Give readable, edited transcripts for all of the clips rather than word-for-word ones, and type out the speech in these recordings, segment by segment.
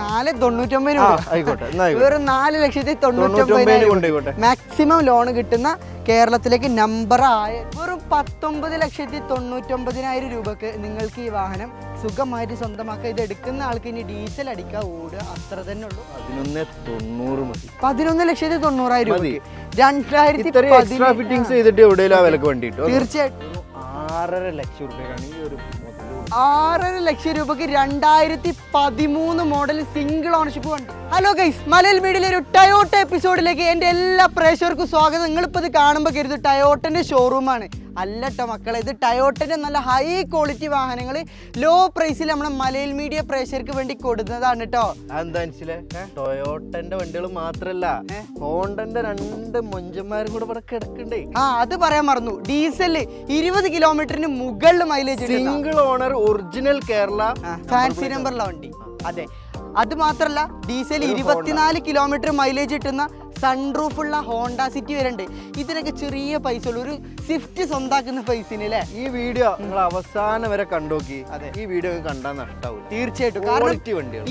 4,99 വെറും 4,99,000 maximum loan കിട്ടുന്ന കേരളത്തിലേക്ക് നമ്പറായ വെറും 19,99,000 രൂപക്ക് നിങ്ങൾക്ക് ഈ വാഹനം സുഖമായിട്ട് സ്വന്തമാക്കുക. ഇത് എടുക്കുന്ന ആൾക്ക് ഇനി ഡീസൽ അടിക്കുക ഓടുക അത്ര തന്നെ ഉള്ളൂ. 11,90,000 രൂപ 2018 തീർച്ചയായിട്ടും 6.5 ലക്ഷം രൂപയാണ് ഈ ഒരു 6.5 ലക്ഷം രൂപക്ക് 2013 മോഡൽ സിംഗിൾ ഓണർഷിപ്പ് വണ്ടി. ഹലോ ഗൈസ്, മലയാള മീഡിയയിലെ ഒരു ടയോട്ട എപ്പിസോഡിലേക്ക് എൻ്റെ എല്ലാ പ്രേക്ഷകർക്കും സ്വാഗതം. നിങ്ങളിപ്പോൾ ഇത് കാണുമ്പോൾ കരുത് ടയോട്ടൻ്റെ ഷോറൂമാണ്. അല്ലട്ടോ മക്കളെ, ഇത് ടയോട്ടൻ്റെ നല്ല ഹൈ ക്വാളിറ്റി വാഹനങ്ങൾ ലോ പ്രൈസിൽ നമ്മുടെ മലയാള മീഡിയ പ്രേക്ഷകർക്ക് വേണ്ടി കൊടുക്കുന്നതാണ് കേട്ടോ. എന്താ ടൊയോട്ടന്റെ വണ്ടികൾ മാത്രല്ല, ഹോണ്ടന്റെ 2 മൊഞ്ചന്മാരും കൂടെ ഇവിടെ കിടക്കണ്ടേ. അത് പറയാൻ മറന്നു. ഡീസൽ 20 കിലോമീറ്ററിന് മുകളിൽ mileage, single owner, original Kerala fancy നമ്പറുള്ള വണ്ടി. അതെ, അത് മാത്രല്ല ഡീസൽ 24 കിലോമീറ്റർ മൈലേജ് കിട്ടുന്ന സൺറൂഫ് ഉള്ള ഹോണ്ട സിറ്റി വരുന്നുണ്ട്. ഇതിനൊക്കെ ചെറിയ പൈസ ഉള്ളൂ, ഒരു സ്വിഫ്റ്റ് സ്വന്താക്കുന്ന പൈസല്ലേ. ഈ വീഡിയോ നിങ്ങൾ അവസാനം വരെ കണ്ടോക്കി. അതെ, ഈ വീഡിയോ കണ്ടാൽ നഷ്ടാവും തീർച്ചയായിട്ടും. കാരണം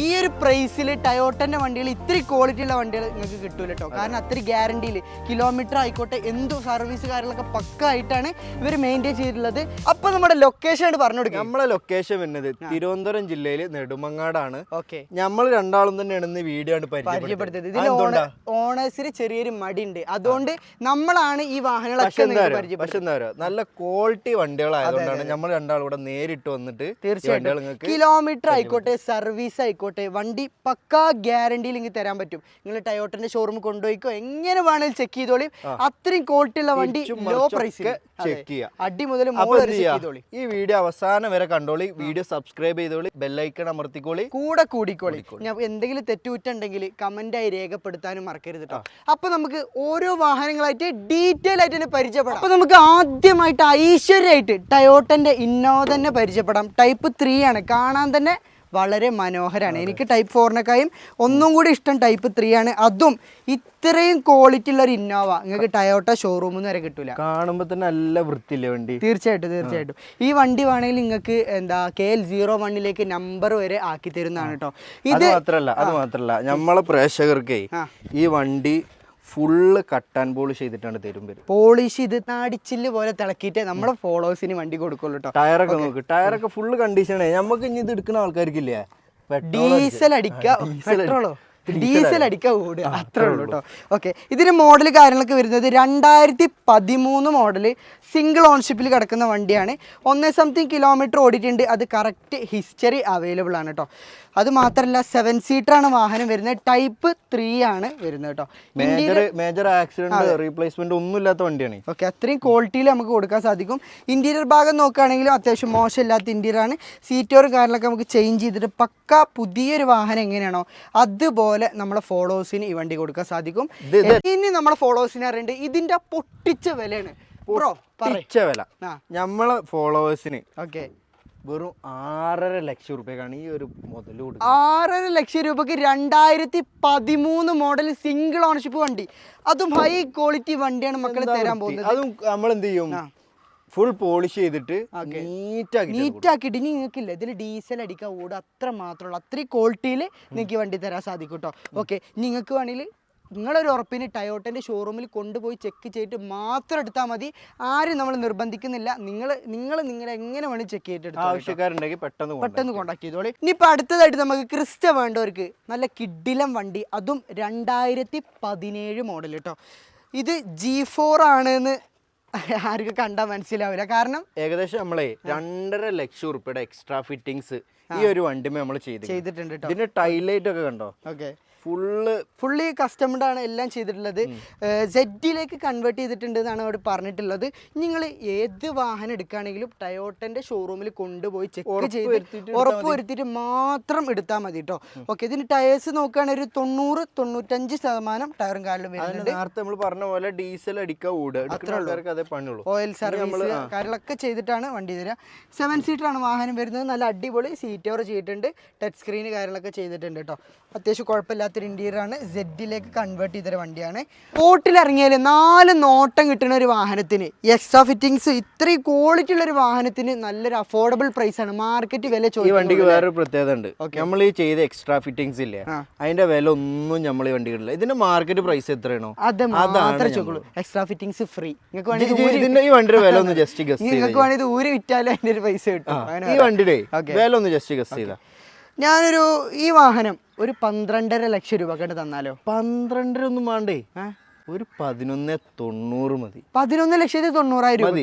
ഈ ഒരു പ്രൈസിൽ ടയോട്ടന്റെ വണ്ടികൾ ഇത്തിരി ക്വാളിറ്റി ഉള്ള വണ്ടികൾ നിങ്ങൾക്ക് കിട്ടൂല കേട്ടോ. കാരണം അത്ര ഗ്യാരണ്ടിയിൽ കിലോമീറ്റർ ആയിക്കോട്ടെ എന്തു സർവീസ് കാര്യങ്ങളൊക്കെ പക്ക ആയിട്ടാണ് ഇവർ മെയിൻറ്റെയിൻ ചെയ്തിട്ടുള്ളത്. അപ്പൊ നമ്മുടെ ലൊക്കേഷൻ പറഞ്ഞു കൊടുക്കുക. നമ്മളെ ലൊക്കേഷൻ വരുന്നത് തിരുവനന്തപുരം ജില്ലയിൽ നെടുമങ്ങാടാണ്. ഓക്കെ, നമ്മൾ രണ്ടാളും തന്നെയാണ് ഇന്ന് വീഡിയോ പരിചയപ്പെടുത്തിയത്. ഇതിൽ ഓണേഴ്സിന് ചെറിയൊരു മടിയുണ്ട്, അതുകൊണ്ട് നമ്മളാണ് ഈ വാഹനങ്ങളൊക്കെ പക്ഷെ എന്താ പറയുക, നല്ല ക്വാളിറ്റി വണ്ടികളായതുകൊണ്ടാണ് നമ്മൾ രണ്ടാളും കൂടെ നേരിട്ട് വന്നിട്ട് തീർച്ചയായിട്ടും കിലോമീറ്റർ ആയിക്കോട്ടെ സർവീസ് ആയിക്കോട്ടെ വണ്ടി പക്കാ ഗ്യാരണ്ടിയിൽ ഇങ്ങനെ തരാൻ പറ്റും. നിങ്ങൾ ടയോട്ടന്റെ ഷോറൂം കൊണ്ടുപോയിക്കോ, എങ്ങനെ വേണമെങ്കിലും ചെക്ക് ചെയ്തോളി. അത്രയും ക്വാളിറ്റി ഉള്ള വണ്ടി ലോ പ്രൈസിൽ ചെക്ക് ചെയ്യാം. അടി മുതൽ ഈ വീഡിയോ അവസാനം വരെ കണ്ടോളി, വീഡിയോ സബ്സ്ക്രൈബ് ചെയ്തോളി, ബെല്ലൈക്കൺ അമർത്തിക്കോളി, കൂടെ കൂടിക്കോളി. ഞാൻ എന്തെങ്കിലും തെറ്റുകുറ്റുണ്ടെങ്കിൽ കമന്റ് ആയി രേഖപ്പെടുത്താനും മറക്കരുത് കേട്ടോ. അപ്പൊ നമുക്ക് ഓരോ വാഹനങ്ങളായിട്ട് ഡീറ്റെയിൽ ആയിട്ട് തന്നെ പരിചയപ്പെടാം. അപ്പൊ നമുക്ക് ആദ്യമായിട്ട് ഐശ്വര്യമായിട്ട് ടയോട്ടന്റെ ഇന്നോവ തന്നെ പരിചയപ്പെടാം. ടൈപ്പ് 3 ആണ്, കാണാൻ തന്നെ വളരെ മനോഹരമാണ്. എനിക്ക് ടൈപ്പ് 4-നേക്കാളും ഒന്നും കൂടി ഇഷ്ടം ടൈപ്പ് 3 ആണ്. അതും ഇത്രയും ക്വാളിറ്റി ഉള്ള ഒരു ഇന്നോവ നിങ്ങൾക്ക് ടയോട്ട ഷോറൂമിൽ നിന്ന് വരെ കിട്ടൂല. കാണുമ്പോൾ തന്നെ നല്ല വൃത്തിയില്ലേ വണ്ടി. തീർച്ചയായിട്ടും ഈ വണ്ടി വേണമെങ്കിൽ നിങ്ങൾക്ക് എന്താ KL01 നമ്പർ വരെ ആക്കി തരുന്നതാണ് കേട്ടോ. ഇത് മാത്രല്ല നമ്മളെ പ്രേക്ഷകർക്ക് ഈ വണ്ടി ഫുള്ള് കട്ട് ആൻഡ് പോളിഷ് ചെയ്തിട്ടാണ് തരും. പോളിഷ് ചെയ്ത് നാടിച്ചില് പോലെ തിളക്കിയിട്ട് നമ്മുടെ ഫോളോവേഴ്സിന് വണ്ടി കൊടുക്കുള്ളൂ കേട്ടോ. ടയറൊക്കെ നോക്ക്, ടയറൊക്കെ ഫുള്ള് കണ്ടീഷനാണ്. നമുക്ക് ഇനി ഇത് എടുക്കുന്ന ആൾക്കാർക്കില്ലേ ഡീസൽ അടിക്കുക പെട്രോളോ ഡീസൽ അടിക്കുക ഓടുക അത്രേ ഉള്ളൂ കേട്ടോ. ഓക്കെ, ഇതിന് മോഡൽ കാര്യങ്ങളൊക്കെ വരുന്നത് 2013 മോഡൽ സിംഗിൾ ഓൺഷിപ്പിൽ കിടക്കുന്ന വണ്ടിയാണ്. 1 കിലോമീറ്റർ ഓടിയിട്ടുണ്ട്. അത് കറക്റ്റ് ഹിസ്റ്ററി അവൈലബിൾ ആണ് കേട്ടോ. അത് മാത്രമല്ല 7 സീറ്ററാണ് വാഹനം വരുന്നത്. ടൈപ്പ് 3 ആണ് വരുന്നത് കേട്ടോ. മേജർ ആക്സിഡന്റ് റീപ്ലേസ്മെന്റ് ഒന്നും ഇല്ലാത്ത വണ്ടിയാണ്. ഓക്കെ, അത്രയും ക്വാളിറ്റിയിൽ നമുക്ക് കൊടുക്കാൻ സാധിക്കും. ഇന്റീരിയർ ഭാഗം നോക്കുകയാണെങ്കിലും അത്യാവശ്യം മോശമില്ലാത്ത ഇന്റീരിയർ ആണ്. സീറ്റോറും കാര്യങ്ങളൊക്കെ നമുക്ക് ചേഞ്ച് ചെയ്തിട്ട് പക്ക പുതിയൊരു വാഹനം എങ്ങനെയാണോ അതുപോലെ നമ്മളെ ഫോളോവേഴ്സിന് ഈ വണ്ടി കൊടുക്കാൻ സാധിക്കും. ഇനി നമ്മളെ ഫോളോവേഴ്സിന് അറിയേണ്ടത് ഇതിന്റെ പൊട്ടിച്ച വിലയാണ്. പൊട്ടിച്ച വില നമ്മളെ ഫോളോവേഴ്സിന് ഓക്കെ വെറും 6.5 ലക്ഷം രൂപക്കാണ് ഈ ഒരു മുതൽ കൊടുക്കുന്നത്. 6.5 ലക്ഷം രൂപക്ക് 2013 മോഡൽ സിംഗിൾ ഓണർഷിപ്പ് വണ്ടി, അതും ഹൈ ക്വാളിറ്റി വണ്ടിയാണ് മക്കളെ തരാൻ പോകുന്നത്. അതും നമ്മൾ എന്ത് ചെയ്യും, ഫുൾ പോളിഷ് ചെയ്തിട്ട് നീറ്റാക്കിയിട്ട് ഇനി നിങ്ങൾക്കില്ല ഇതിൽ ഡീസൽ അടിക്കാൻ ഓടുക അത്ര മാത്രമുള്ളൂ. അത്രയും ക്വാളിറ്റിയിൽ നിങ്ങൾക്ക് വണ്ടി തരാൻ സാധിക്കും കേട്ടോ. ഓക്കെ, നിങ്ങൾക്ക് വേണമെങ്കിൽ നിങ്ങളൊരു ഉറപ്പിന് ടയോട്ടൻ്റെ ഷോറൂമിൽ കൊണ്ടുപോയി ചെക്ക് ചെയ്തിട്ട് മാത്രം എടുത്താൽ മതി. ആരും നമ്മൾ നിർബന്ധിക്കുന്നില്ല. നിങ്ങൾ എങ്ങനെ വേണമെങ്കിൽ ചെക്ക് ചെയ്തിട്ട് ആവശ്യക്കാരുണ്ടെങ്കിൽ പെട്ടെന്ന് കോൺടാക്ട് ചെയ്തോളി. ഇനിയിപ്പോൾ അടുത്തതായിട്ട് നമുക്ക് ക്രിസ്റ്റ വേണ്ടവർക്ക് നല്ല കിഡിലം വണ്ടി, അതും 2017 മോഡൽ കേട്ടോ. ഇത് G4 ആണെന്ന് ആർക്കും കണ്ടാൽ മനസ്സിലാവില്ല. കാരണം ഏകദേശം നമ്മളെ 2.5 ലക്ഷം രൂപയുടെ എക്സ്ട്രാ ഫിറ്റിങ്സ് ഈ ഒരു വണ്ടിമേ നമ്മൾ ചെയ്തിട്ടുണ്ട്. ഇതിന്റെ ടൈലൈറ്റ് ഒക്കെ കണ്ടോ? ഓക്കെ, ഫുള്ളി കസ്റ്റമർഡ് ആണ് എല്ലാം ചെയ്തിട്ടുള്ളത്. സെഡിലേക്ക് കൺവേർട്ട് ചെയ്തിട്ടുണ്ട് എന്നാണ് അവർ പറഞ്ഞിട്ടുള്ളത്. നിങ്ങൾ ഏത് വാഹനം എടുക്കുകയാണെങ്കിലും ടയോട്ടൻ്റെ ഷോറൂമിൽ കൊണ്ടുപോയി ചെക്ക് ചെയ്ത് ഉറപ്പ് വരുത്തിയിട്ട് മാത്രം എടുത്താൽ മതി കേട്ടോ. ഓക്കെ, ഇതിന് ടയേഴ്സ് നോക്കുകയാണെങ്കിൽ ഒരു 90-95% ടയറും കാലിലും വരുന്നുണ്ട്. നേരത്തെ നമ്മൾ പറഞ്ഞ പോലെ ഡീസൽ അടിക്കുക ഓയിൽ സർവീസ് കാര്യങ്ങളൊക്കെ ചെയ്തിട്ടാണ് വണ്ടി തരിക. 7 സീറ്ററാണ് വാഹനം വരുന്നത്. നല്ല അടിപൊളി സീറ്റ് കവർ ചെയ്തിട്ടുണ്ട്, ടച്ച് സ്ക്രീൻ കാര്യങ്ങളൊക്കെ ചെയ്തിട്ടുണ്ട് കേട്ടോ. അത്യാവശ്യം കുഴപ്പമില്ലാത്തൊരു ഇൻറ്റീരിയറാണ്. സെഡിലേക്ക് കൺവേർട്ട് ചെയ്തൊരു വണ്ടിയാണ്. റോട്ടിൽ ഇറങ്ങിയാൽ 4 നോട്ടം കിട്ടുന്ന ഒരു വാഹനത്തിന് എക്സ്ട്രാ ഫിറ്റിങ്സ് ഇത്രയും ക്വാളിറ്റി ഉള്ള ഒരു വാഹനത്തിന് നല്ലൊരു അഫോർഡബിൾ പ്രൈസ് ആണ്. മാർക്കറ്റ് വില ഈ വണ്ടിക്ക് വേറൊരു പ്രത്യേകത ഉണ്ട്. നമ്മൾ ഈ ചെയ്ത എക്സ്ട്രാ ഫിറ്റിങ്സ് ഇല്ലേ, അതിന്റെ വില ഒന്നും നമ്മൾ ഈ വണ്ടികളില്ല. ഇതിന്റെ മാർക്കറ്റ് പ്രൈസ് എത്രയാണോ മാത്രമേ ചോദിക്കുള്ളൂ. Extra fittings free. ഇതിന്റെ ഈ വണ്ടിയുടെ വില ഒന്ന് ജസ്റ്റ് ഗസ് നിങ്ങൾക്ക് വേണമെങ്കിൽ ഊരി വിറ്റാലും അതിന്റെ ഒരു പൈസ കിട്ടും. ഈ വണ്ടിയുടെ വില ഒന്ന് ജസ്റ്റ് ഗസ് ചെയ്താ ഈ വാഹനം ഒരു 12.5 ലക്ഷം രൂപ കണ്ട് തന്നാലോ? 12 ഒന്നും വേണ്ടേ, ഒരു 1190 മതി. 11,90,000 രൂപ.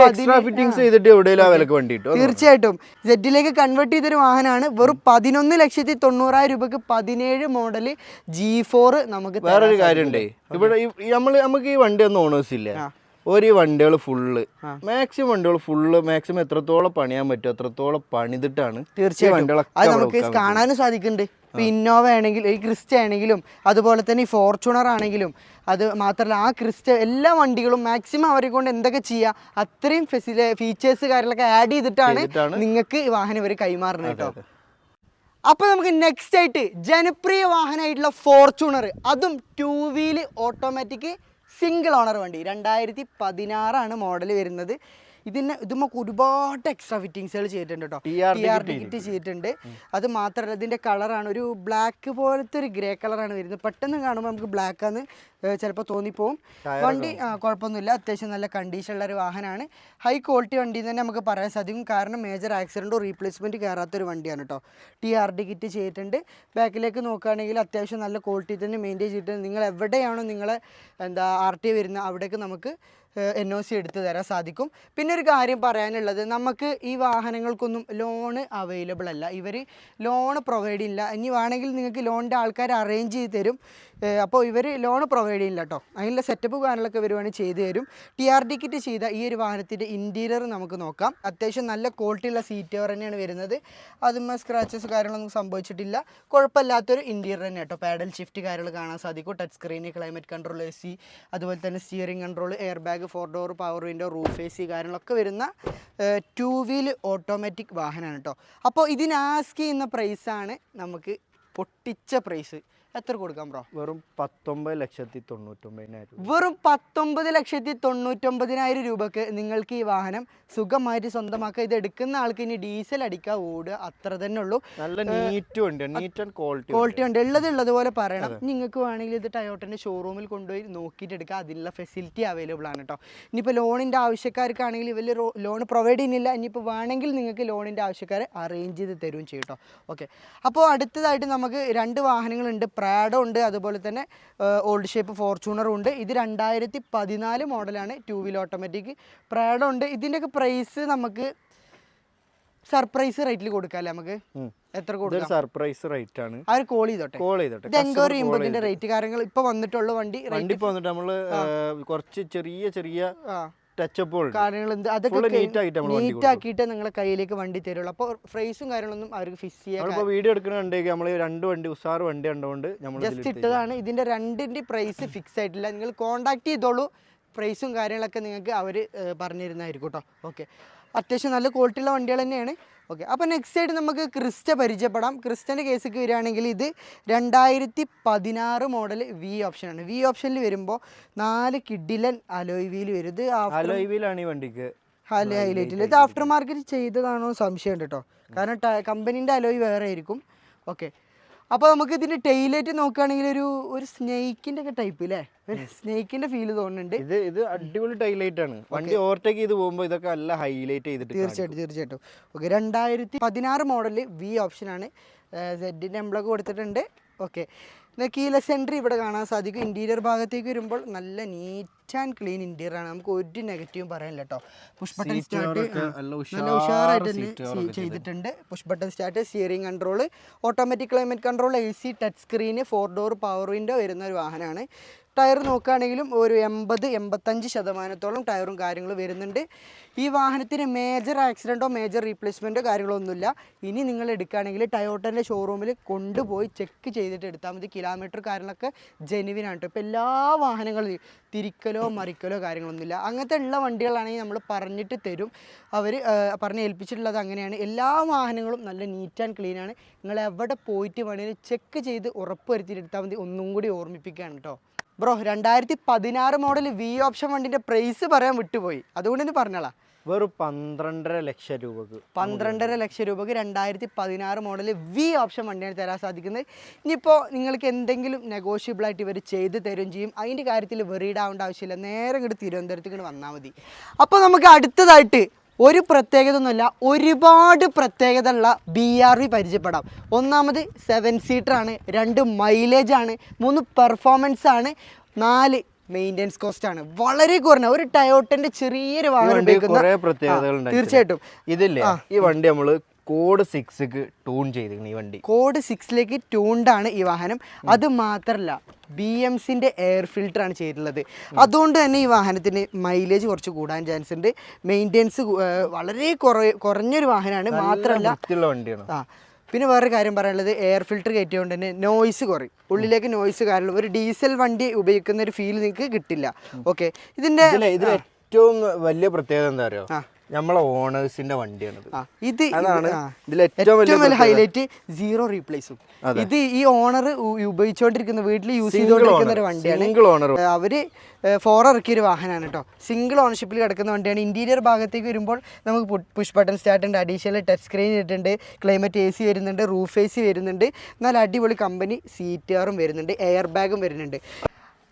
എക്സ്ട്രാ ഫിറ്റിംഗ്സ് ചെയ്തിട്ട് എവിടെയെങ്കിലും ആ വിലക്ക് വണ്ടി കിട്ടും. തീർച്ചയായിട്ടും സെഡിലേക്ക് കൺവേർട്ട് ചെയ്തൊരു വാഹനമാണ്. വെറും 11,90,000 രൂപക്ക് 17 മോഡൽ G4 നമുക്ക്. വേറൊരു കാര്യമുണ്ടേ, ഇവിടെ നമുക്ക് ഈ വണ്ടി ഒന്നും ഓണേഴ്സ് ഇല്ല. ഒരു വണ്ടികൾ ഫുള്ള് മാക്സിമം വണ്ടികൾ ഫുള്ള് മാക്സിമം എത്രത്തോളം പണിയാൻ പറ്റും അത്രത്തോളം പണിതിട്ടാണ് തീർച്ചയായും അത് നമുക്ക് കാണാനും സാധിക്കുന്നുണ്ട്. ഇപ്പോൾ ഇന്നോവ ആണെങ്കിലും ഈ ക്രിസ്റ്റ ആണെങ്കിലും അതുപോലെ തന്നെ ഈ ഫോർച്യൂണർ ആണെങ്കിലും അത് മാത്രമല്ല ആ ക്രിസ്റ്റ എല്ലാ വണ്ടികളും മാക്സിമം അവരെ കൊണ്ട് എന്തൊക്കെ ചെയ്യാം അത്രയും ഫീച്ചേഴ്സ് കാര്യങ്ങളൊക്കെ ആഡ് ചെയ്തിട്ടാണ് നിങ്ങൾക്ക് ഈ വാഹനം ഇവർ കൈമാറുന്നത് കേട്ടോ. അപ്പോൾ നമുക്ക് നെക്സ്റ്റ് ആയിട്ട് ജനപ്രിയ വാഹനമായിട്ടുള്ള ഫോർച്യൂണർ, അതും 2 വീല് ഓട്ടോമാറ്റിക് സിംഗിൾ ഓണർ വണ്ടി. 2016 മോഡൽ വരുന്നത്. ഇതുമൊക്കെ ഒരുപാട് എക്സ്ട്രാ ഫിറ്റിങ്സുകൾ ചെയ്തിട്ടുണ്ട് കേട്ടോ. TR ടിക്കറ്റ് ചെയ്തിട്ടുണ്ട്. അത് മാത്രമല്ല ഇതിൻ്റെ കളറാണ് ഒരു ബ്ലാക്ക് പോലത്തെ ഒരു ഗ്രേ കളറാണ് വരുന്നത്. പെട്ടെന്ന് കാണുമ്പോൾ നമുക്ക് ബ്ലാക്ക് ആണെന്ന് ചിലപ്പോൾ തോന്നിപ്പോവും. വണ്ടി കുഴപ്പമൊന്നുമില്ല, അത്യാവശ്യം നല്ല കണ്ടീഷനുള്ള ഒരു വാഹനമാണ്. ഹൈ ക്വാളിറ്റി വണ്ടി തന്നെ നമുക്ക് പറയാൻ സാധിക്കും. കാരണം മേജർ ആക്സിഡൻറ്റോ റീപ്ലേസ്മെൻറ്റ് കയറാത്തൊരു വണ്ടിയാണ് കേട്ടോ. TR ടിക്കറ്റ് ചെയ്തിട്ടുണ്ട്. ബാക്കിലേക്ക് നോക്കുകയാണെങ്കിൽ അത്യാവശ്യം നല്ല ക്വാളിറ്റി തന്നെ മെയിൻറ്റെയിൻ ചെയ്തിട്ടുണ്ട്. നിങ്ങൾ എവിടെയാണോ നിങ്ങളെ RT വരുന്നത് അവിടേക്ക് നമുക്ക് NOC എടുത്ത് തരാൻ സാധിക്കും. പിന്നെ ഒരു കാര്യം പറയാനുള്ളത്, നമുക്ക് ഈ വാഹനങ്ങൾക്കൊന്നും ലോണ് അവൈലബിൾ അല്ല. ഇവർ ലോണ് പ്രൊവൈഡ് ചെയ്യില്ല. ഇനി വേണമെങ്കിൽ നിങ്ങൾക്ക് ലോണിൻ്റെ ആൾക്കാർ അറേഞ്ച് ചെയ്ത് തരും. അപ്പോൾ ഇവർ ലോൺ പ്രൊവൈഡ് ചെയ്യില്ല കേട്ടോ. അതിനുള്ള സെറ്റപ്പ് കാര്യങ്ങളൊക്കെ വരുവാണെങ്കിൽ ചെയ്തു തരും. TR ടിക്കറ്റ് ചെയ്ത ഈ ഒരു വാഹനത്തിൻ്റെ ഇൻറ്റീരിയർ നമുക്ക് നോക്കാം. അത്യാവശ്യം നല്ല ക്വാളിറ്റിയുള്ള സീറ്റ് കവർ തന്നെയാണ് വരുന്നത്. അതും സ്ക്രാച്ചസ് കാര്യങ്ങളൊന്നും സംഭവിച്ചിട്ടില്ല. കുഴപ്പമില്ലാത്തൊരു ഇൻറ്റീരിയർ തന്നെ കേട്ടോ. പാഡൽ ഷിഫ്റ്റ് കാര്യങ്ങൾ കാണാൻ സാധിക്കും. Touch screen, climate control, AC, അതുപോലെ തന്നെ steering control, air bag, 4 door power window, roof AC കാര്യങ്ങളൊക്കെ വരുന്ന 2 വീല് ഓട്ടോമാറ്റിക് വാഹനമാണ് കേട്ടോ. അപ്പോൾ ഇതിന് ആസ്ക് ചെയ്യുന്ന പ്രൈസാണ് നമുക്ക് പൊട്ടിച്ച പ്രൈസ്. എത്ര കൊടുക്കാം ബ്രോ? വെറും 19,99,000. വെറും 19,99,000 രൂപക്ക് നിങ്ങൾക്ക് ഈ വാഹനം സുഖമായിട്ട് സ്വന്തമാക്കുക. ഇത് എടുക്കുന്ന ആൾക്ക് ഇനി ഡീസൽ അടിക്കുക, ഓടുക, അത്ര തന്നെ ഉള്ളൂ. നല്ല നീറ്റ് ഉണ്ട്, നീറ്റ് ആൻഡ് ക്വാളിറ്റി ഉണ്ട്. ഉള്ളതുപോലെ പറയണം. നിങ്ങൾക്ക് വേണമെങ്കിൽ ഇത് ടയോട്ടൻ്റെ ഷോറൂമിൽ കൊണ്ടുപോയി നോക്കിയിട്ട് എടുക്കുക. അതിനുള്ള ഫെസിലിറ്റി അവൈലബിൾ ആണ് കേട്ടോ. ഇനിയിപ്പോൾ ലോണിൻ്റെ ആവശ്യക്കാർക്കാണെങ്കിൽ ഇവർ ലോൺ പ്രൊവൈഡ് ചെയ്യുന്നില്ല. ഇനിയിപ്പോൾ വേണമെങ്കിൽ നിങ്ങൾക്ക് ലോണിൻ്റെ ആവശ്യക്കാരെ അറേഞ്ച് ചെയ്ത് തരുകയും ചെയ്യും കേട്ടോ. ഓക്കെ, അപ്പോൾ അടുത്തതായിട്ട് നമുക്ക് 2 വാഹനങ്ങളുണ്ട്. പ്രാഡോ ഉണ്ട്, അതുപോലെ തന്നെ ഓൾഡ് ഷേപ്പ് ഫോർച്യൂണറും ഉണ്ട്. ഇത് 2014 മോഡലാണ്, 2 വീൽ ഓട്ടോമാറ്റിക്. പ്രാഡോ ഉണ്ട്. ഇതിൻ്റെയൊക്കെ പ്രൈസ് നമുക്ക് സർപ്രൈസ് റേറ്റിൽ കൊടുക്കാമല്ലേ? നമുക്ക് എത്ര കൊടുക്കാം? സർപ്രൈസ് റേറ്റ് ആണ്. അവർ കോൾ ചെയ്തോട്ടെ. എൻക്വയറി ചെയ്യുമ്പോൾ ഇതിന്റെ റേറ്റ് കാര്യങ്ങൾ ഇപ്പൊ വന്നിട്ടുള്ള വണ്ടി വന്നിട്ട് നമ്മള് കുറച്ച് ചെറിയ കാര്യങ്ങൾ അതൊക്കെ നീറ്റ് ആക്കിയിട്ട് നിങ്ങളെ കയ്യിലേക്ക് വണ്ടി തരുള്ളൂ. അപ്പോൾ പ്രൈസും കാര്യങ്ങളൊന്നും അവർക്ക് ഫിക്സ് ചെയ്യാൻ വീഡിയോ എടുക്കണമെങ്കിൽ നമ്മൾ 2 വണ്ടി ഉസാർ വണ്ടി കണ്ടുകൊണ്ട് ജസ്റ്റ് ഇട്ടതാണ്. ഇതിന്റെ 2ന്റെ പ്രൈസ് ഫിക്സ് ആയിട്ടില്ല. നിങ്ങൾ കോൺടാക്ട് ചെയ്തോളൂ. പ്രൈസും കാര്യങ്ങളൊക്കെ നിങ്ങൾക്ക് അവർ പറഞ്ഞിരുന്നതായിരിക്കും കേട്ടോ. ഓക്കെ, അത്യാവശ്യം നല്ല ക്വാളിറ്റിയുള്ള വണ്ടികൾ തന്നെയാണ്. ഓക്കെ, അപ്പോൾ നെക്സ്റ്റ് ആയിട്ട് നമുക്ക് ക്രിസ്റ്റ പരിചയപ്പെടാം. ക്രിസ്റ്റൻ്റെ കേസിക്ക് വരികയാണെങ്കിൽ ഇത് 2016 മോഡൽ V ഓപ്ഷനാണ്. V ഓപ്ഷനിൽ വരുമ്പോൾ 4 കിഡിലൻ അലോയ് വീൽ വരും. ഇത് അലോയ് വീലാണ് ഈ വണ്ടിക്ക് ഹൈലൈറ്റിൽ. ഇത് ആഫ്റ്റർ മാർക്കറ്റ് ചെയ്തതാണോ സംശയമുണ്ട് കേട്ടോ. കാരണം കമ്പനീൻ്റെ അലോയ് വേറെ ആയിരിക്കും. ഓക്കെ, അപ്പോൾ നമുക്ക് ഇതിൻ്റെ ടൈലൈറ്റ് നോക്കുകയാണെങ്കിൽ ഒരു സ്നേക്കിൻ്റെ ഒക്കെ ടൈപ്പ് അല്ലേ, ഒരു സ്നേക്കിൻ്റെ ഫീൽ തോന്നുന്നുണ്ട്. ഇത് അടിപൊളി ടൈലൈറ്റ് ആണ്. വണ്ടി ഓവർടേക്ക് ചെയ്ത് പോകുമ്പോൾ ഇതൊക്കെ നല്ല ഹൈലൈറ്റ് ചെയ്തിട്ട് തീർച്ചയായിട്ടും. ഓക്കെ, 2016 മോഡൽ V ഓപ്ഷനാണ്. സെഡിൻ്റെ എംബ്ലൊക്കെ കൊടുത്തിട്ടുണ്ട്. ഓക്കെ, കീലെസ് എൻട്രി ഇവിടെ കാണാൻ സാധിക്കും. ഇൻറ്റീരിയർ ഭാഗത്തേക്ക് വരുമ്പോൾ നല്ല നീറ്റ് ആൻഡ് ക്ലീൻ ഇൻറ്റീരിയർ ആണ്. നമുക്ക് ഒരു നെഗറ്റീവും പറയാനില്ല കേട്ടോ. പുഷ് ബട്ടൺ സ്റ്റാർട്ട് നല്ല ഉഷാറായിട്ട് തന്നെ ചെയ്തിട്ടുണ്ട്. Push button start, steering control, automatic climate control, AC, touch screen, 4 door power window വരുന്ന ഒരു വാഹനമാണ്. ടയർ നോക്കുകയാണെങ്കിലും ഒരു 80-85% ടയറും കാര്യങ്ങളും വരുന്നുണ്ട്. ഈ വാഹനത്തിന് മേജർ ആക്സിഡൻറ്റോ മേജർ റീപ്ലേസ്മെൻറ്റോ കാര്യങ്ങളോ ഒന്നുമില്ല. ഇനി നിങ്ങൾ എടുക്കുകയാണെങ്കിൽ ടയോട്ടൻ്റെ ഷോറൂമിൽ കൊണ്ടുപോയി ചെക്ക് ചെയ്തിട്ട് എടുത്താൽ മതി. കിലോമീറ്റർ കാര്യങ്ങളൊക്കെ ജെനുവിനാണ് കേട്ടോ. ഇപ്പോൾ എല്ലാ വാഹനങ്ങളും തിരിക്കലോ മറിക്കലോ കാര്യങ്ങളൊന്നുമില്ല. അങ്ങനത്തെ ഉള്ള വണ്ടികളാണെങ്കിൽ നമ്മൾ പറഞ്ഞിട്ട് തരും. അവർ പറഞ്ഞ് ഏൽപ്പിച്ചിട്ടുള്ളത് അങ്ങനെയാണ്. എല്ലാ വാഹനങ്ങളും നല്ല നീറ്റ് ആൻഡ് ക്ലീൻ ആണ്. നിങ്ങൾ എവിടെ പോയിട്ട് വേണമെങ്കിലും ചെക്ക് ചെയ്ത് ഉറപ്പ് വരുത്തിയിട്ട് എടുത്താൽ മതി. ഒന്നും കൂടി ഓർമ്മിപ്പിക്കുകയാണ് കേട്ടോ. ബ്രോ 2016 മോഡൽ വി ഓപ്ഷൻ വണ്ടിൻ്റെ പ്രൈസ് പറയാൻ വിട്ടുപോയി, അതുകൊണ്ട് തന്നെ പറഞ്ഞോളാം. വെറും 12.5 ലക്ഷം രൂപക്ക് 12.5 ലക്ഷം രൂപക്ക് 2016 മോഡൽ വി ഓപ്ഷൻ വണ്ടിയാണ് തരാൻ സാധിക്കുന്നത്. ഇനിയിപ്പോൾ നിങ്ങൾക്ക് എന്തെങ്കിലും നെഗോഷ്യബിളായിട്ട് ഇവർ ചെയ്ത് തരുകയും ചെയ്യും. അതിൻ്റെ കാര്യത്തിൽ വെറീഡ് ആവേണ്ട ആവശ്യമില്ല. നേരെ ഇങ്ങോട്ട് തിരുവനന്തപുരത്തേക്ക് വന്നാൽ മതി. അപ്പോൾ നമുക്ക് അടുത്തതായിട്ട് ഒരു പ്രത്യേകത ഒന്നുമില്ല, ഒരുപാട് പ്രത്യേകത ഉള്ള BRV പരിചയപ്പെടാം. ഒന്നാമത് 7 സീറ്ററാണ്, 2 മൈലേജാണ്, 3 പെർഫോമൻസ് ആണ്, 4 മെയിൻ്റെനൻസ് കോസ്റ്റ് ആണ്. വളരെ കുറഞ്ഞ ഒരു ടയോട്ടൻ്റെ ചെറിയൊരു വാഹനം തീർച്ചയായിട്ടും ഇതില്ലേ. ഈ വണ്ടി നമ്മൾ കോഡ് 6ക്ക് ട്യൂൺ ചെയ്തിരിക്കുന്നു. ഈ വണ്ടി കോഡ് 6ലേക്ക് ട്യൂൺഡാണ് ഈ വാഹനം. അത് മാത്രമല്ല BMCൻ്റെ എയർ ഫിൽറ്ററാണ് ചെയ്തിട്ടുള്ളത്. അതുകൊണ്ട് തന്നെ ഈ വാഹനത്തിന് മൈലേജ് കുറച്ച് കൂടാൻ ചാൻസ് ഉണ്ട്. മെയിൻ്റെനൻസ് വളരെ കുറഞ്ഞൊരു വാഹനമാണ്. മാത്രമല്ല വണ്ടിയാണ്. പിന്നെ വേറൊരു കാര്യം പറയാനുള്ളത്, എയർ ഫിൽറ്റർ കയറ്റിയതുകൊണ്ട് തന്നെ നോയ്സ് കുറയും. ഉള്ളിലേക്ക് നോയ്സ് കാരണം ഒരു ഡീസൽ വണ്ടി ഉപയോഗിക്കുന്ന ഒരു ഫീൽ നിങ്ങൾക്ക് കിട്ടില്ല. ഓക്കെ, ഇതിൻ്റെ ഏറ്റവും വലിയ പ്രത്യേകത എന്താ അറിയോ, നമ്മളെ ഓണേഴ്സിന്റെ വണ്ടിയാണ് ഇത്. ഏറ്റവും വലിയ ഹൈലൈറ്റ് 0 റീപ്ലേസും. ഇത് ഈ ഓണർ ഉപയോഗിച്ചുകൊണ്ടിരിക്കുന്ന വീട്ടിൽ യൂസ് ചെയ്തുകൊണ്ടിരിക്കുന്ന ഒരു വണ്ടിയാണ്. അവര് 4 ഇറക്കിയ ഒരു വാഹനമാണ് കേട്ടോ. സിംഗിൾ ഓണർഷിപ്പിൽ കിടക്കുന്ന വണ്ടിയാണ്. ഇന്റീരിയർ ഭാഗത്തേക്ക് വരുമ്പോൾ നമുക്ക് പുഷ് ബട്ടൺ സ്റ്റാർട്ട് ഉണ്ട്, അഡീഷണൽ ടച്ച് സ്ക്രീൻ ഇട്ടിട്ടുണ്ട്, ക്ലൈമറ്റ് AC വരുന്നുണ്ട്, റൂഫ് AC വരുന്നുണ്ട്, നല്ല അടിപൊളി കമ്പനി സീറ്റുകാറും വരുന്നുണ്ട്, എയർ ബാഗും വരുന്നുണ്ട്.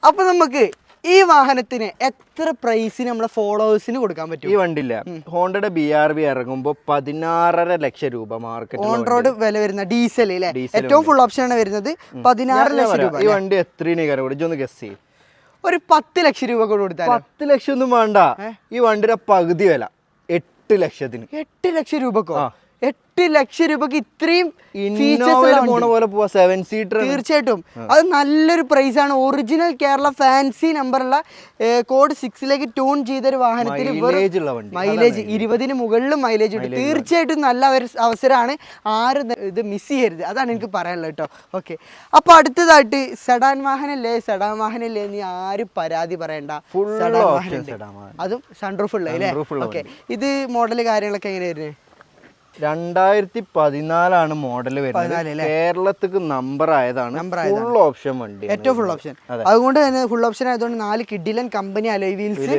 അപ്പോൾ നമുക്ക് ഈ വാഹനത്തിന് എത്ര പ്രൈസിന് നമ്മളെ ഫോളോവേഴ്സിന് കൊടുക്കാൻ പറ്റും? ഈ വണ്ടിയില്ല, ഹോണ്ടയുടെ BRV ഇറങ്ങുമ്പോൾ 16.5 ലക്ഷം രൂപ മാർക്കറ്റ് ഓൺ റോഡ് വില വരുന്ന ഡീസൽ അല്ലേ, ഏറ്റവും ഫുൾ ഓപ്ഷൻ ആണ് വരുന്നത്. 16 ലക്ഷം രൂപ. ഈ വണ്ടി എത്രയാണ് ഗസ് ചെയ്യും? ഒരു 10 ലക്ഷം രൂപ കൊടുത്താൽ. 10 ലക്ഷം ഒന്നും വേണ്ട. ഈ വണ്ടിയുടെ പകുതി വില 8 ലക്ഷത്തിന്. 8 ലക്ഷം രൂപക്കോ? 8 ലക്ഷം രൂപക്ക് ഇത്രയും തീർച്ചയായിട്ടും അത് നല്ലൊരു പ്രൈസ് ആണ്. ഒറിജിനൽ കേരള ഫാൻസി നമ്പറുള്ള കോഡ് 6ലേക്ക് ട്യൂൺ ചെയ്തൊരു വാഹനത്തിന് മൈലേജ് 20-ന് മുകളിൽ മൈലേജ് ഉണ്ട്. തീർച്ചയായിട്ടും നല്ല അവസരമാണ്. ആരും ഇത് മിസ് ചെയ്യരുത്, അതാണ് എനിക്ക് പറയാനുള്ളത് കേട്ടോ. ഓക്കെ, അപ്പോൾ അടുത്തതായിട്ട് സെഡാൻ വാഹനല്ലേ നീ ആരും പരാതി പറയണ്ട. അതും സൺറൂഫ് ഉള്ളത് അല്ലേ? ഓക്കെ, ഇത് മോഡൽ കാര്യങ്ങളൊക്കെ എങ്ങനെയായിരുന്നു? 2014 മോഡൽ വരുന്നത്. കേരളത്തിക്ക് നമ്പർ ആയതാണ്. ഫുൾ ഓപ്ഷൻ വണ്ടി, ഏറ്റവും ഫുൾ ഓപ്ഷൻ. അതുകൊണ്ട് തന്നെ ഫുൾ ഓപ്ഷൻ ആയതുകൊണ്ട് 4 കിഡിലൻ company alloy wheels,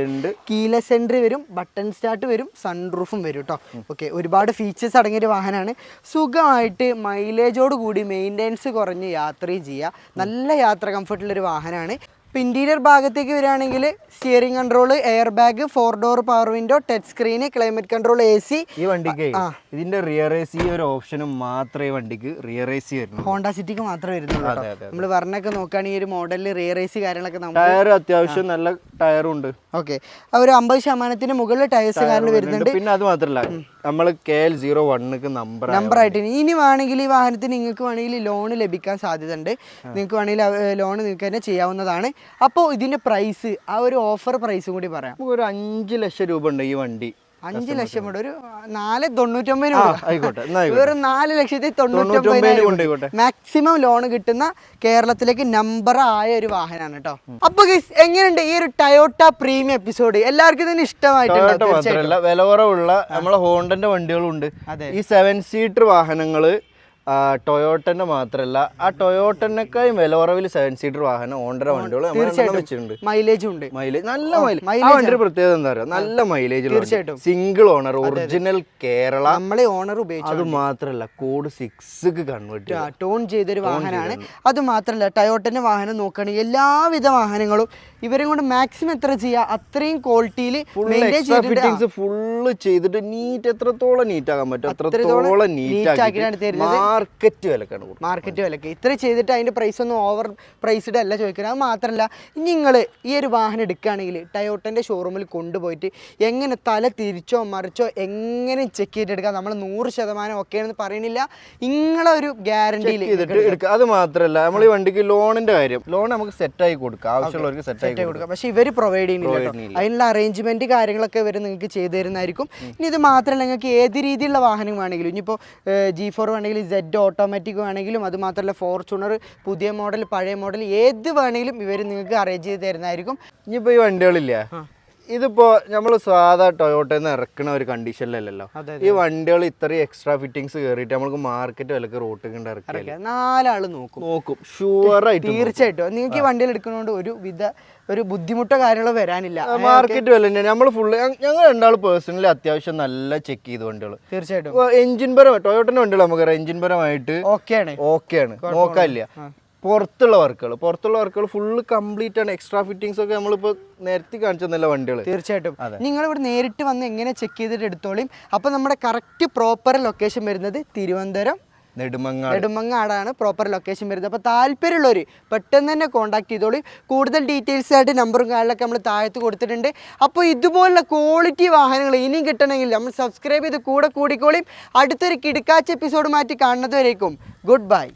keyless entry വരും, ബട്ടൺ സ്റ്റാർട്ട് വരും, സൺറൂഫും വരും കേട്ടോ. ഓക്കെ, ഒരുപാട് ഫീച്ചേഴ്സ് അടങ്ങിയൊരു വാഹനമാണ്. സുഖമായിട്ട് മൈലേജോട് കൂടി മെയിൻ്റെനൻസ് കുറഞ്ഞ് യാത്രയും ചെയ്യുക. നല്ല യാത്ര കംഫർട്ടുള്ളൊരു വാഹനമാണ്. ഇപ്പോൾ ഇൻറ്റീരിയർ ഭാഗത്തേക്ക് വരികയാണെങ്കിൽ steering control, air bag, 4 door power window, touch screen, climate control AC. ഈ വണ്ടിക്ക് ഇതിന്റെ റിയർ AC ഒരു ഓപ്ഷനും മാത്രമേ വണ്ടിക്ക് റിയർ AC വരുന്നു. ഹോണ്ട സിറ്റിക്ക് മാത്രമേ വരുന്നുള്ളൂ. നമ്മൾ പറഞ്ഞൊക്കെ നോക്കുകയാണെങ്കിൽ ഒരു മോഡലിൽ റിയർ AC കാര്യങ്ങളൊക്കെ ടയർ അത്യാവശ്യം നല്ല ടയറും ഉണ്ട്. ഓക്കെ, ഒരു 50% മുകളിൽ ടയേഴ്സ് കാരണം വരുന്നുണ്ട്. പിന്നെ അത് മാത്രമല്ല നമ്മൾ KL01 നമ്പർ ആയിട്ട് ഇനി വേണമെങ്കിൽ ഈ വാഹനത്തിന് നിങ്ങൾക്ക് വേണമെങ്കിൽ ലോൺ ലഭിക്കാൻ സാധ്യത ഉണ്ട്. നിങ്ങൾക്ക് വേണമെങ്കിൽ ലോൺ നിങ്ങൾക്ക് തന്നെ ചെയ്യാവുന്നതാണ്. അപ്പോൾ ഇതിന്റെ പ്രൈസ്, ആ ഒരു ഓഫർ പ്രൈസും കൂടി പറയാം. ഒരു 5 ലക്ഷം രൂപ ഉണ്ട് ഈ വണ്ടി. 5 ലക്ഷം കൂടെ ഒരു 499 വെറും 4,99,000 മാക്സിമം ലോൺ കിട്ടുന്ന കേരളത്തിലേക്ക് നമ്പർ ആയ ഒരു വാഹനമാണ് കേട്ടോ. അപ്പൊ എങ്ങനെയുണ്ട് ഈ ഒരു ടയോട്ട പ്രീമിയം എപ്പിസോഡ്? എല്ലാവർക്കും തന്നെ ഇഷ്ടമായിട്ടുണ്ട്. വില കുറവുള്ള നമ്മളെ ഹോണ്ടന്റെ വണ്ടികളുണ്ട്. ഈ 7 സീറ്റർ വാഹനങ്ങള് ടൊയോട്ടന്റെ മാത്രല്ല, ആ ടൊയോട്ടനേക്കാളും വില കുറവിൽ 7 സീറ്റർ വാഹനം ഹോണ്ടയുടെ വണ്ടികൾ വെച്ചിട്ടുണ്ട്. മൈലേജും ഉണ്ട്, നല്ല മൈലേജ്. പ്രത്യേകത എന്താ പറയുക, നല്ല മൈലേജ്. തീർച്ചയായിട്ടും സിംഗിൾ ഓണർ, ഒറിജിനൽ കേരള. നമ്മളെ ഓണർ ഉപയോഗിച്ചു. അത് മാത്രല്ല കോഡ് 6ക്ക് കൺവേർട്ട് ടോൺ ചെയ്തൊരു വാഹനമാണ്. അത് മാത്രല്ല ടയോട്ടന്റെ വാഹനം നോക്കുകയാണെങ്കിൽ എല്ലാവിധ വാഹനങ്ങളും ഇവരെ കൊണ്ട് മാക്സിമം എത്ര ചെയ്യാം അത്രയും ക്വാളിറ്റിയിൽ ഫുള്ള് ചെയ്തിട്ട് നീറ്റ്, എത്രത്തോളം നീറ്റ് ആക്കാൻ പറ്റും അത്രത്തോളം നീറ്റ് ആക്കിയാണ് തരുന്നത്. മാർക്കറ്റ് വിലക്കാണ് കൊടുക്കുന്നത്. മാർക്കറ്റ് വിലക്ക് ഇത്ര ചെയ്തിട്ട് അതിൻ്റെ പ്രൈസ് ഒന്നും ഓവർ പ്രൈസ്ഡ് അല്ല ചോദിക്കുന്നത്. അത് മാത്രമല്ല നിങ്ങൾ ഈ ഒരു വാഹനം എടുക്കുകയാണെങ്കിൽ ടയോട്ടൻ്റെ ഷോറൂമിൽ കൊണ്ടുപോയിട്ട് എങ്ങനെ തല തിരിച്ചോ മറിച്ചോ എങ്ങനെ ചെക്ക് ചെയ്തെടുക്കാം. നമ്മൾ 100% ഓക്കെയാണെന്ന് പറയണില്ല, നിങ്ങളെ ഒരു ഗ്യാരണ്ടിയിൽ എടുക്കുക. അത് മാത്രമല്ല നമ്മൾ ഈ വണ്ടിക്ക് ലോണിന്റെ കാര്യം, ലോൺ നമുക്ക് സെറ്റായി കൊടുക്കാം, ആവശ്യമുള്ളവർക്ക് സെറ്റായി കൊടുക്കാം. പക്ഷേ ഇവർ പ്രൊവൈഡ് ചെയ്യുന്നില്ല. അതിനുള്ള അറേഞ്ച്മെന്റ് കാര്യങ്ങളൊക്കെ ഇവർ നിങ്ങൾക്ക് ചെയ്തു തരുന്നതായിരിക്കും. ഇനി ഇത് മാത്രമല്ല, നിങ്ങൾക്ക് ഏത് രീതിയിലുള്ള വാഹനം വേണമെങ്കിലും, ഇനിയിപ്പോൾ G4 വേണമെങ്കിൽ, Z ഓട്ടോമാറ്റിക് വേണമെങ്കിലും, അത് മാത്രമല്ല ഫോർച്യൂണർ പുതിയ മോഡൽ പഴയ മോഡൽ ഏത് വേണമെങ്കിലും ഇവർ നിങ്ങൾക്ക് അറേഞ്ച് ചെയ്ത് തരുന്നതായിരിക്കും. ഇനിയിപ്പോൾ ഈ വണ്ടികളില്ല, ഇതിപ്പോ നമ്മൾ സാധാ ടൊയോട്ടന്ന് ഇറക്കുന്ന ഒരു കണ്ടീഷനിലല്ലോ ഈ വണ്ടികൾ ഇത്രയും എക്സ്ട്രാ ഫിറ്റിംഗ്സ് കയറിയിട്ട് നമുക്ക് മാർക്കറ്റ് വിലക്ക് റോട്ടിൽ കൊണ്ട് ഇറക്കില്ല. 4 ആള് നോക്കും ഷുവറായിട്ട്. തീർച്ചയായിട്ടും നിങ്ങൾക്ക് ഈ വണ്ടികൾ എടുക്കുന്നതുകൊണ്ട് ഒരു ബുദ്ധിമുട്ടോ കാര്യങ്ങളോ വരാനില്ല. മാർക്കറ്റ് വില തന്നെയാണ്. നമ്മൾ ഫുള്ള് ഞങ്ങൾ രണ്ടാൾ പേഴ്സണലി അത്യാവശ്യം നല്ല ചെക്ക് ചെയ്ത് വണ്ടികൾ. തീർച്ചയായിട്ടും എഞ്ചിൻ പരം ടൊയോട്ടന്റെ വണ്ടികൾ നമുക്ക് എഞ്ചിൻ പരമായിട്ട് ഓക്കെയാണ്, നോക്കാനില്ല. പുറത്തുള്ള വർക്കുകൾ ഫുള്ള് കംപ്ലീറ്റ് ആണ്. എക്സ്ട്രാ ഫിറ്റിംഗ്സ് ഒക്കെ നമ്മളിപ്പോൾ നേരത്തെ കാണിച്ചെന്നല്ല വണ്ടികൾ. തീർച്ചയായിട്ടും നിങ്ങൾ ഇവിടെ നേരിട്ട് വന്ന് എങ്ങനെ ചെക്ക് ചെയ്തിട്ട് എടുത്തോളും. അപ്പോൾ നമ്മുടെ കറക്റ്റ് പ്രോപ്പർ ലൊക്കേഷൻ വരുന്നത് തിരുവനന്തപുരം നെടുമങ്ങാടാണ് പ്രോപ്പർ ലൊക്കേഷൻ വരുന്നത്. അപ്പോൾ താല്പര്യമുള്ളവർ പെട്ടെന്ന് തന്നെ കോൺടാക്ട് ചെയ്തോളൂ. കൂടുതൽ ഡീറ്റെയിൽസ് ആയിട്ട് നമ്പറും കാര്യങ്ങളൊക്കെ നമ്മൾ താഴത്ത് കൊടുത്തിട്ടുണ്ട്. അപ്പോൾ ഇതുപോലുള്ള ക്വാളിറ്റി വാഹനങ്ങൾ ഇനിയും കിട്ടണമെങ്കിൽ നമ്മൾ സബ്സ്ക്രൈബ് ചെയ്ത് കൂടെ കൂടിക്കോളിയും. അടുത്തൊരു കിടുക്കാച്ച എപ്പിസോഡ് മാറ്റി കാണുന്നതുവരേക്കും ഗുഡ് ബൈ.